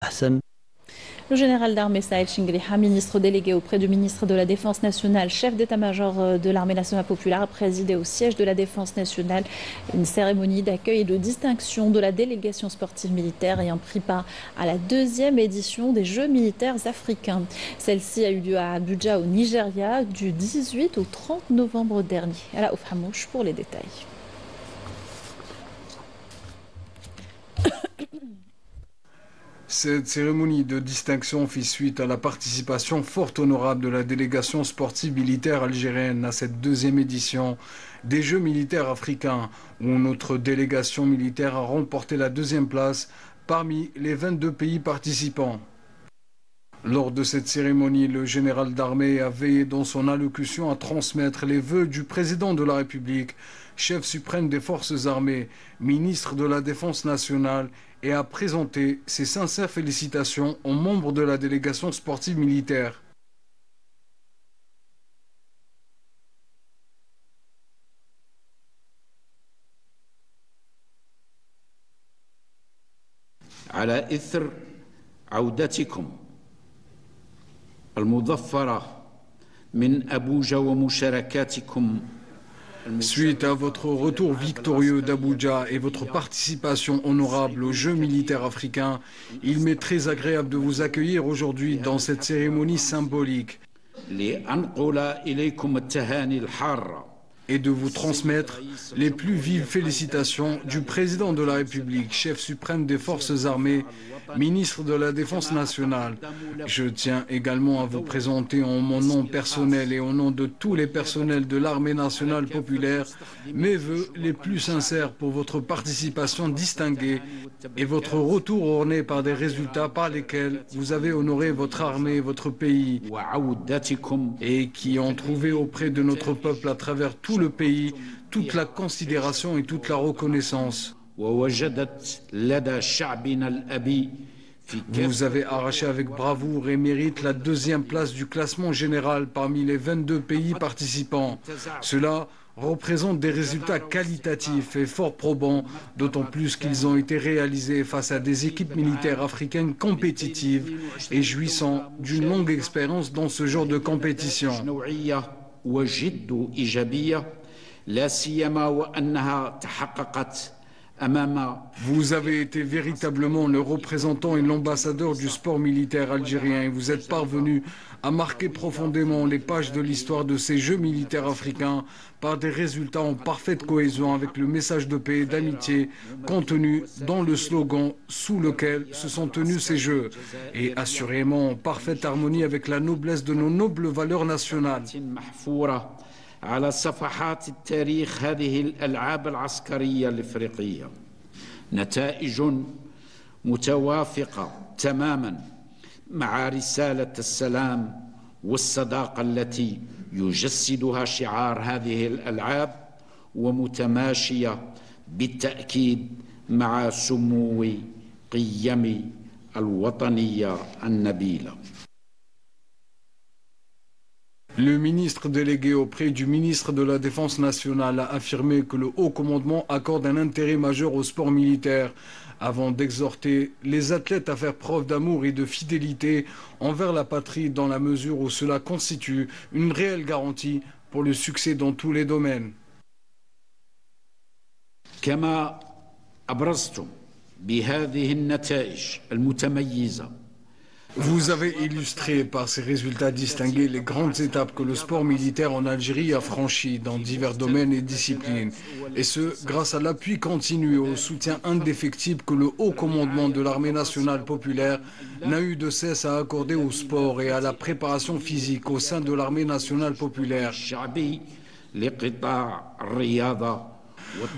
Hassan. Le général d'armée Saïd Chingriha, ministre délégué auprès du ministre de la Défense nationale, chef d'état-major de l'armée nationale populaire, a présidé au siège de la Défense nationale une cérémonie d'accueil et de distinction de la délégation sportive militaire ayant pris part à la deuxième édition des Jeux militaires africains. Celle-ci a eu lieu à Abuja au Nigeria du 18 au 30 novembre dernier. Ala Ouf Hamouche pour les détails. Cette cérémonie de distinction fit suite à la participation fort honorable de la délégation sportive militaire algérienne à cette deuxième édition des Jeux militaires africains, où notre délégation militaire a remporté la deuxième place parmi les 22 pays participants. Lors de cette cérémonie, le général d'armée a veillé dans son allocution à transmettre les vœux du président de la République, chef suprême des forces armées, ministre de la Défense nationale, et a présenté ses sincères félicitations aux membres de la délégation sportive militaire. على إثر عودتكم المظفرة من أبوجا ومشاركاتكم. Suite à votre retour victorieux d'Abuja et votre participation honorable aux Jeux militaires africains, il m'est très agréable de vous accueillir aujourd'hui dans cette cérémonie symbolique et de vous transmettre les plus vives félicitations du président de la République, chef suprême des forces armées, ministre de la Défense nationale. Je tiens également à vous présenter en mon nom personnel et au nom de tous les personnels de l'armée nationale populaire mes vœux les plus sincères pour votre participation distinguée et votre retour orné par des résultats par lesquels vous avez honoré votre armée et votre pays et qui ont trouvé auprès de notre peuple à travers tout le pays toute la considération et toute la reconnaissance. Vous avez arraché avec bravoure et mérite la deuxième place du classement général parmi les 22 pays participants. Cela représente des résultats qualitatifs et fort probants, d'autant plus qu'ils ont été réalisés face à des équipes militaires africaines compétitives et jouissant d'une longue expérience dans ce genre de compétition. Vous avez été véritablement le représentant et l'ambassadeur du sport militaire algérien et vous êtes parvenu à marquer profondément les pages de l'histoire de ces Jeux militaires africains par des résultats en parfaite cohésion avec le message de paix et d'amitié contenu dans le slogan sous lequel se sont tenus ces Jeux et assurément en parfaite harmonie avec la noblesse de nos nobles valeurs nationales. على صفحات التاريخ هذه الألعاب العسكرية الإفريقية نتائج متوافقة تماما مع رسالة السلام والصداقة التي يجسدها شعار هذه الألعاب ومتماشية بالتأكيد مع سمو قيم الوطنية النبيلة. Le ministre délégué auprès du ministre de la Défense nationale a affirmé que le haut commandement accorde un intérêt majeur au sport militaire avant d'exhorter les athlètes à faire preuve d'amour et de fidélité envers la patrie dans la mesure où cela constitue une réelle garantie pour le succès dans tous les domaines. كما أبرزتم بهذه النتائج المتميزة. Vous avez illustré par ces résultats distingués les grandes étapes que le sport militaire en Algérie a franchies dans divers domaines et disciplines. Et ce, grâce à l'appui continu et au soutien indéfectible que le haut commandement de l'armée nationale populaire n'a eu de cesse à accorder au sport et à la préparation physique au sein de l'armée nationale populaire.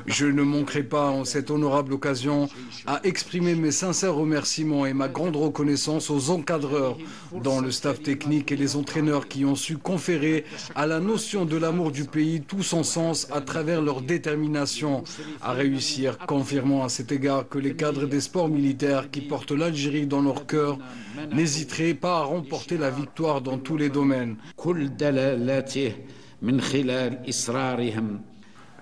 Je ne manquerai pas en cette honorable occasion à exprimer mes sincères remerciements et ma grande reconnaissance aux encadreurs dans le staff technique et les entraîneurs qui ont su conférer à la notion de l'amour du pays tout son sens à travers leur détermination à réussir, confirmant à cet égard que les cadres des sports militaires qui portent l'Algérie dans leur cœur n'hésiteraient pas à remporter la victoire dans tous les domaines.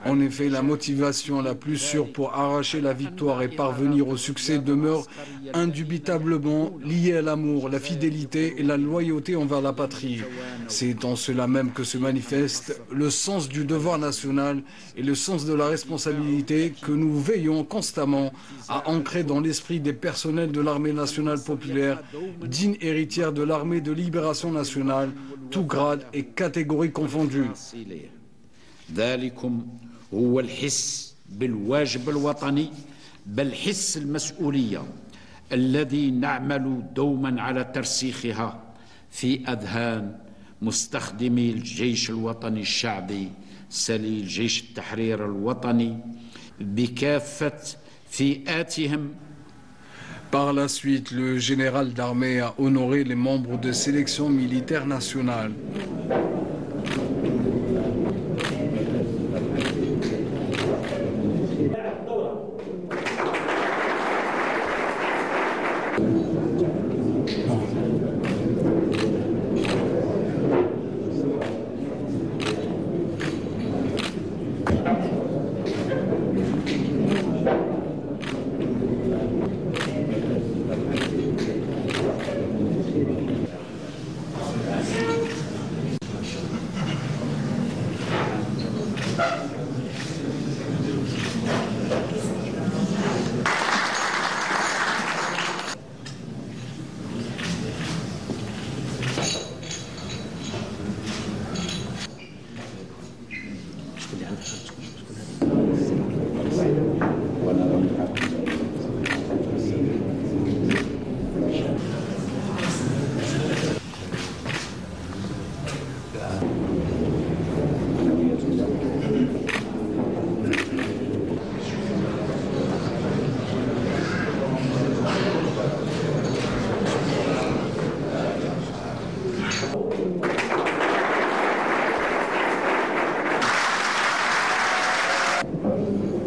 En effet, la motivation la plus sûre pour arracher la victoire et parvenir au succès demeure indubitablement liée à l'amour, la fidélité et la loyauté envers la patrie. C'est en cela même que se manifeste le sens du devoir national et le sens de la responsabilité que nous veillons constamment à ancrer dans l'esprit des personnels de l'armée nationale populaire, digne héritière de l'armée de libération nationale, tous grades et catégories confondues. هو الحس بالواجب الوطني بل حس المسؤولية الذي نعمل دوما على ترسيخها في أذهان مستخدمي الجيش الوطني الشعبي سليل جيش التحرير الوطني بكافة فئاتهم. Par la suite, le général d'armée a honoré les membres de sélection militaire nationale.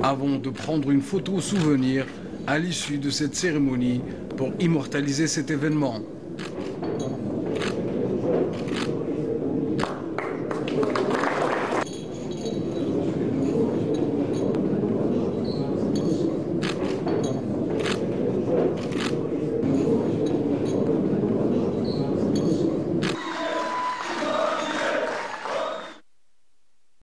Avant de prendre une photo souvenir à l'issue de cette cérémonie pour immortaliser cet événement.